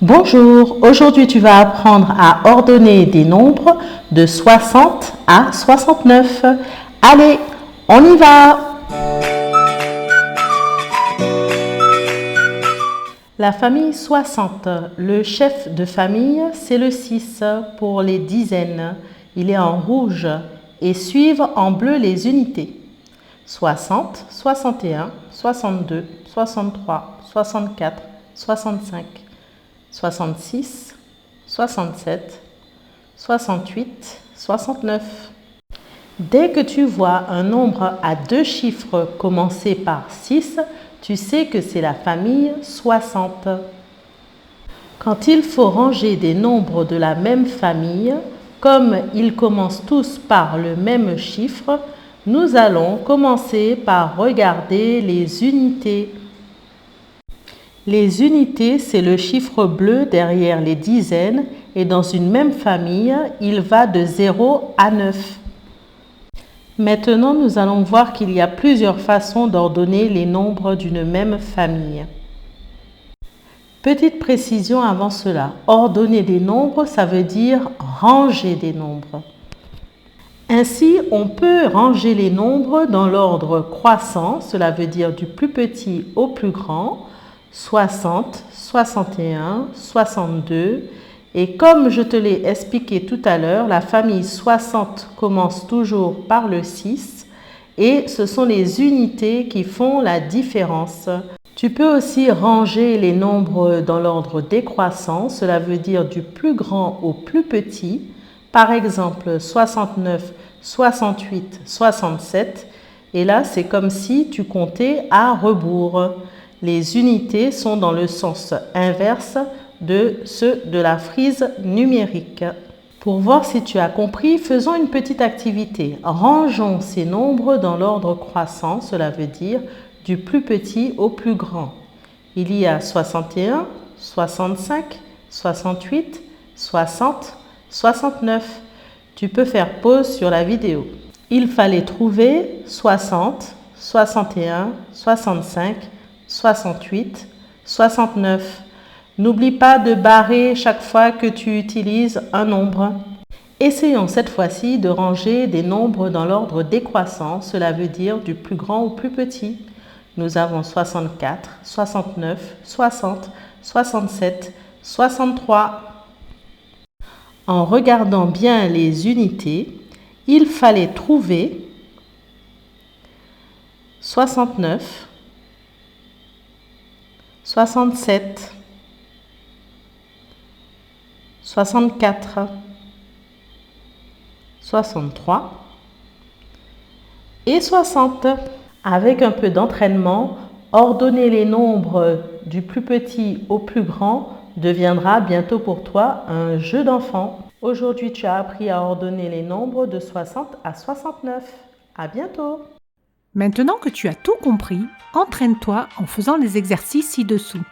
Bonjour, aujourd'hui tu vas apprendre à ordonner des nombres de 60 à 69. Allez, on y va! La famille 60. Le chef de famille, c'est le 6 pour les dizaines. Il est en rouge et suivent en bleu les unités. 60, 61, 62, 63, 64, 65, 66, 67, 68, 69. Dès que tu vois un nombre à deux chiffres commencer par 6, tu sais que c'est la famille 60. Quand il faut ranger des nombres de la même famille, comme ils commencent tous par le même chiffre, nous allons commencer par regarder les unités. Les unités, c'est le chiffre bleu derrière les dizaines et dans une même famille, il va de 0 à 9. Maintenant, nous allons voir qu'il y a plusieurs façons d'ordonner les nombres d'une même famille. Petite précision avant cela, ordonner des nombres, ça veut dire ranger des nombres. Ainsi, on peut ranger les nombres dans l'ordre croissant, cela veut dire du plus petit au plus grand, 60, 61, 62. Et comme je te l'ai expliqué tout à l'heure, la famille 60 commence toujours par le 6 et ce sont les unités qui font la différence. Tu peux aussi ranger les nombres dans l'ordre décroissant, cela veut dire du plus grand au plus petit. Par exemple, 69, 68, 67. Et là, c'est comme si tu comptais à rebours. Les unités sont dans le sens inverse de ceux de la frise numérique. Pour voir si tu as compris, faisons une petite activité. Rangeons ces nombres dans l'ordre croissant, cela veut dire du plus petit au plus grand. Il y a 61, 65, 68, 60, 69. Tu peux faire pause sur la vidéo. Il fallait trouver 60, 61, 65, 68, 69. N'oublie pas de barrer chaque fois que tu utilises un nombre. Essayons cette fois-ci de ranger des nombres dans l'ordre décroissant, cela veut dire du plus grand au plus petit. Nous avons 64, 69, 60, 67, 63. En regardant bien les unités, il fallait trouver 69, 67, 64, 63 et 60. Avec un peu d'entraînement, ordonner les nombres du plus petit au plus grand deviendra bientôt pour toi un jeu d'enfant. Aujourd'hui, tu as appris à ordonner les nombres de 60 à 69. À bientôt! Maintenant que tu as tout compris, entraîne-toi en faisant les exercices ci-dessous.